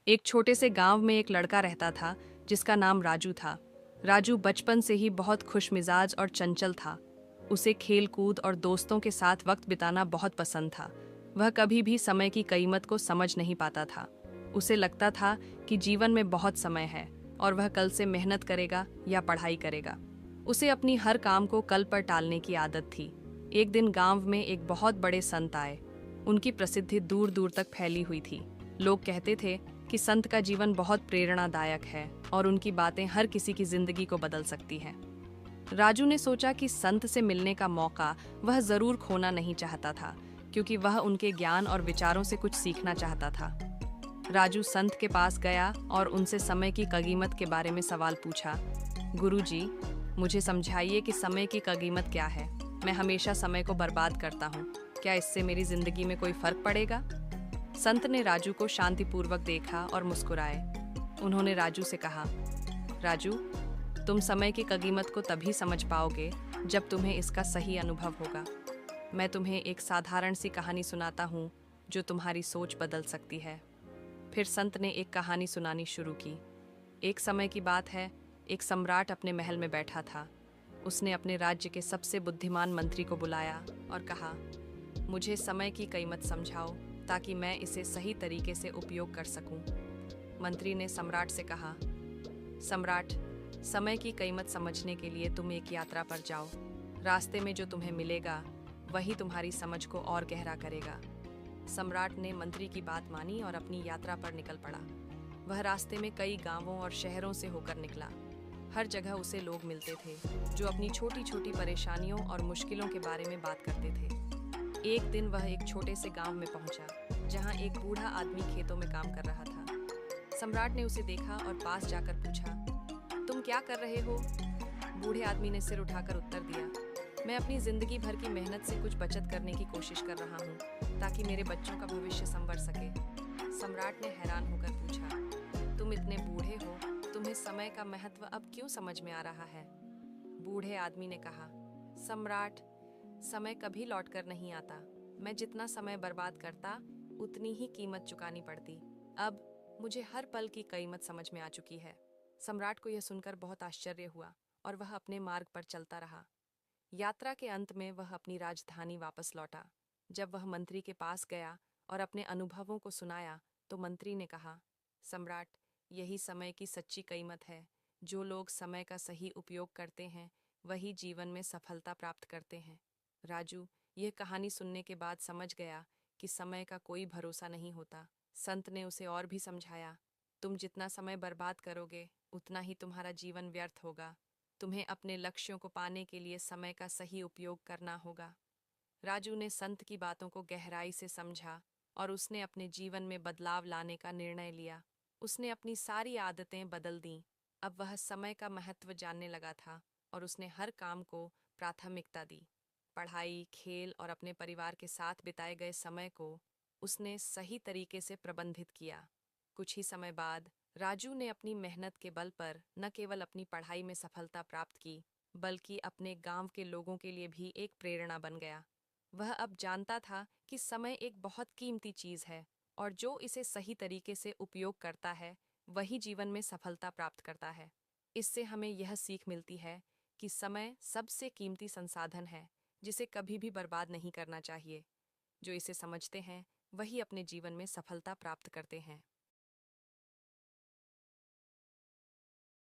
एक छोटे से गांव में एक लड़का रहता था जिसका नाम राजू था। राजू बचपन से ही बहुत खुशमिजाज और चंचल था। उसे खेल कूद और दोस्तों के साथ वक्त बिताना बहुत पसंद था। वह कभी भी समय की कीमत को समझ नहीं पाता था। उसे लगता था कि जीवन में बहुत समय है और वह कल से मेहनत करेगा या पढ़ाई करेगा। उसे अपनी हर काम को कल पर टालने की आदत थी। एक दिन गांव में एक बहुत बड़े संत आए। उनकी प्रसिद्धि दूर दूर तक फैली हुई थी। लोग कहते थे कि संत का जीवन बहुत प्रेरणादायक है और उनकी बातें हर किसी की जिंदगी को बदल सकती हैं। राजू ने सोचा कि संत से मिलने का मौका वह जरूर खोना नहीं चाहता था, क्योंकि वह उनके ज्ञान और विचारों से कुछ सीखना चाहता था। राजू संत के पास गया और उनसे समय की कीमत के बारे में सवाल पूछा। गुरुजी, मुझे समझाइए कि समय की कीमत क्या है। मैं हमेशा समय को बर्बाद करता हूँ। क्या इससे मेरी जिंदगी में कोई फर्क पड़ेगा? संत ने राजू को शांतिपूर्वक देखा और मुस्कुराए। उन्होंने राजू से कहा, राजू, तुम समय की कीमत को तभी समझ पाओगे जब तुम्हें इसका सही अनुभव होगा। मैं तुम्हें एक साधारण सी कहानी सुनाता हूँ जो तुम्हारी सोच बदल सकती है। फिर संत ने एक कहानी सुनानी शुरू की। एक समय की बात है, एक सम्राट अपने महल में बैठा था। उसने अपने राज्य के सबसे बुद्धिमान मंत्री को बुलाया और कहा, मुझे समय की कीमत समझाओ ताकि मैं इसे सही तरीके से उपयोग कर सकूं। मंत्री ने सम्राट से कहा, सम्राट, समय की कीमत समझने के लिए तुम एक यात्रा पर जाओ। रास्ते में जो तुम्हें मिलेगा वही तुम्हारी समझ को और गहरा करेगा। सम्राट ने मंत्री की बात मानी और अपनी यात्रा पर निकल पड़ा। वह रास्ते में कई गांवों और शहरों से होकर निकला। हर जगह उसे लोग मिलते थे जो अपनी छोटी छोटी परेशानियों और मुश्किलों के बारे में बात करते थे। एक दिन वह एक छोटे से गांव में पहुंचा जहां एक बूढ़ा आदमी खेतों में काम कर रहा था। सम्राट ने उसे देखा और पास जाकर पूछा, तुम क्या कर रहे हो? बूढ़े आदमी ने सिर उठाकर उत्तर दिया, मैं अपनी जिंदगी भर की मेहनत से कुछ बचत करने की कोशिश कर रहा हूँ ताकि मेरे बच्चों का भविष्य संवर सके। सम्राट ने हैरान होकर पूछा, तुम इतने बूढ़े हो, तुम्हें समय का महत्व अब क्यों समझ में आ रहा है? बूढ़े आदमी ने कहा, सम्राट, समय कभी लौट कर नहीं आता। मैं जितना समय बर्बाद करता उतनी ही कीमत चुकानी पड़ती। अब मुझे हर पल की कीमत समझ में आ चुकी है। सम्राट को यह सुनकर बहुत आश्चर्य हुआ और वह अपने मार्ग पर चलता रहा। यात्रा के अंत में वह अपनी राजधानी वापस लौटा। जब वह मंत्री के पास गया और अपने अनुभवों को सुनाया तो मंत्री ने कहा, सम्राट, यही समय की सच्ची कीमत है। जो लोग समय का सही उपयोग करते हैं वही जीवन में सफलता प्राप्त करते हैं। राजू यह कहानी सुनने के बाद समझ गया कि समय का कोई भरोसा नहीं होता। संत ने उसे और भी समझाया, तुम जितना समय बर्बाद करोगे उतना ही तुम्हारा जीवन व्यर्थ होगा। तुम्हें अपने लक्ष्यों को पाने के लिए समय का सही उपयोग करना होगा। राजू ने संत की बातों को गहराई से समझा और उसने अपने जीवन में बदलाव लाने का निर्णय लिया। उसने अपनी सारी आदतें बदल दीं। अब वह समय का महत्व जानने लगा था और उसने हर काम को प्राथमिकता दी। पढ़ाई, खेल और अपने परिवार के साथ बिताए गए समय को उसने सही तरीके से प्रबंधित किया। कुछ ही समय बाद राजू ने अपनी मेहनत के बल पर न केवल अपनी पढ़ाई में सफलता प्राप्त की, बल्कि अपने गांव के लोगों के लिए भी एक प्रेरणा बन गया। वह अब जानता था कि समय एक बहुत कीमती चीज है और जो इसे सही तरीके से उपयोग करता है वही जीवन में सफलता प्राप्त करता है। इससे हमें यह सीख मिलती है कि समय सबसे कीमती संसाधन है जिसे कभी भी बर्बाद नहीं करना चाहिए। जो इसे समझते हैं वही अपने जीवन में सफलता प्राप्त करते हैं।